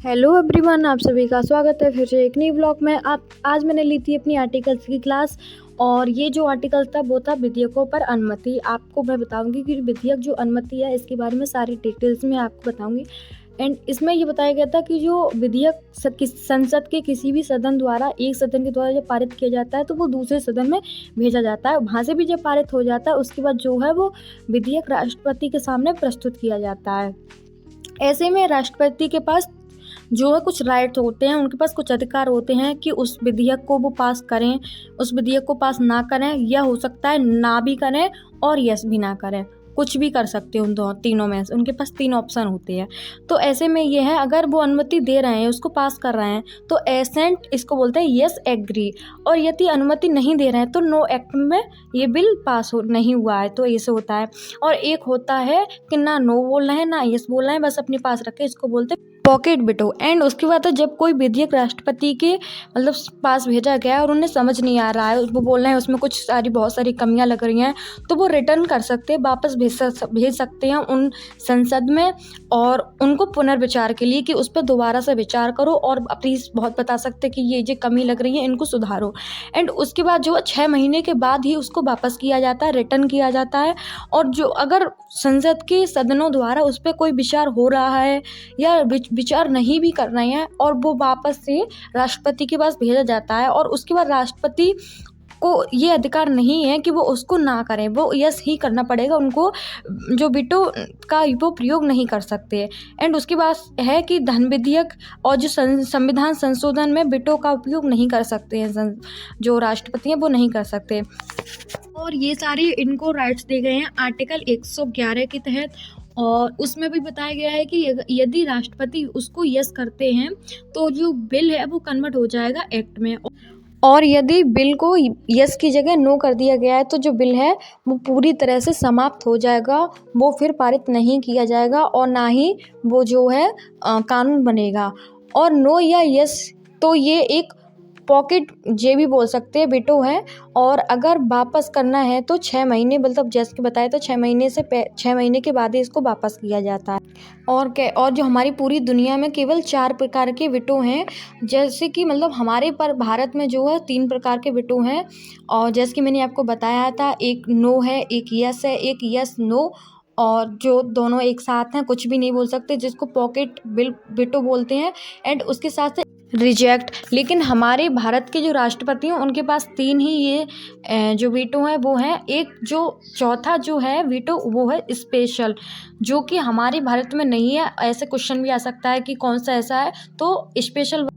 Hello everyone, आप सभी का स्वागत है फिर से एक नई ब्लॉग में। आप आज मैंने ली थी अपनी आर्टिकल्स की क्लास और ये जो आर्टिकल था वो था विधेयकों पर अनुमति। आपको मैं बताऊंगी कि विधेयक जो अनुमति है इसके बारे में सारी डिटेल्स में आपको बताऊंगी। एंड इसमें ये बताया गया था कि जो विधेयक संसद के किसी भी सदन द्वारा एक सदन के द्वारा जब पारित किया जाता है तो वो दूसरे सदन में भेजा जाता है। वहाँ से भी जब पारित हो जाता है उसके बाद जो है वो विधेयक राष्ट्रपति के सामने प्रस्तुत किया जाता है। ऐसे में राष्ट्रपति के पास जो है कुछ राइट्स होते हैं, उनके पास कुछ अधिकार होते हैं कि उस विधेयक को वो पास करें, उस विधेयक को पास ना करें, या हो सकता है ना भी करें और यस भी ना करें। कुछ भी कर सकते हैं उन दो तीनों में से, उनके पास 3 ऑप्शन होते हैं। तो ऐसे में ये है, अगर वो अनुमति दे रहे हैं, उसको पास कर रहे हैं तो एसेंट इसको बोलते हैं यस एग्री, और यदि अनुमति नहीं दे रहे हैं तो नो एक्ट में ये बिल पास नहीं हुआ है, तो ऐसे होता है। और एक होता है कि ना नो बोल रहे हैं ना यस बोल रहे हैं, बस अपने पास रखे, इसको बोलते हैं पॉकेट बिटो। एंड उसके बाद तो जब कोई विधेयक राष्ट्रपति के मतलब पास भेजा गया है और उन्हें समझ नहीं आ रहा है, वो बोल रहे हैं उसमें कुछ बहुत सारी कमियां लग रही हैं, तो वो रिटर्न कर सकते हैं, वापस भेज सकते हैं उन संसद में, और उनको पुनर्विचार के लिए कि उस पर दोबारा से विचार करो और प्लीज़ बहुत बता सकते हैं कि ये कमी लग रही है, इनको सुधारो। एंड उसके बाद जो 6 महीने के बाद ही उसको वापस किया जाता है, रिटर्न किया जाता है। और जो अगर संसद के सदनों द्वारा उस पर कोई विचार हो रहा है या विचार नहीं भी कर रहे हैं और वो वापस से राष्ट्रपति के पास भेजा जाता है, और उसके बाद राष्ट्रपति को ये अधिकार नहीं है कि वो उसको ना करें, वो यस ही करना पड़ेगा उनको, जो वीटो का वो प्रयोग नहीं कर सकते। एंड उसके बाद है कि धन विधेयक और जो संविधान संशोधन में वीटो का उपयोग नहीं कर सकते हैं, जो राष्ट्रपति हैं वो नहीं कर सकते। और ये सारी इनको राइट्स दिए गए हैं आर्टिकल 111 के तहत। और उसमें भी बताया गया है कि यदि राष्ट्रपति उसको यस करते हैं तो जो बिल है वो कन्वर्ट हो जाएगा एक्ट में, और यदि बिल को यस की जगह नो कर दिया गया है तो जो बिल है वो पूरी तरह से समाप्त हो जाएगा, वो फिर पारित नहीं किया जाएगा और ना ही वो जो है कानून बनेगा। और नो या यस तो ये एक पॉकेट जे भी बोल सकते हैं, वीटो है। और अगर वापस करना है तो 6 महीने, मतलब जैसे कि बताया तो 6 महीने के बाद ही इसको वापस किया जाता है। और जो हमारी पूरी दुनिया में केवल 4 प्रकार के वीटो हैं, जैसे कि मतलब हमारे पर भारत में जो है 3 प्रकार के वीटो हैं, और जैसे कि मैंने आपको बताया था, एक नो है, एक यस है, एक यस नो, और जो दोनों एक साथ हैं, कुछ भी नहीं बोल सकते, जिसको पॉकेट वीटो बोलते हैं। एंड उसके साथ रिजेक्ट। लेकिन हमारे भारत के जो राष्ट्रपति हैं उनके पास 3 ही ये जो वीटो है वो है। एक जो चौथा जो है वीटो वो है स्पेशल, जो कि हमारे भारत में नहीं है। ऐसे क्वेश्चन भी आ सकता है कि कौन सा ऐसा है, तो स्पेशल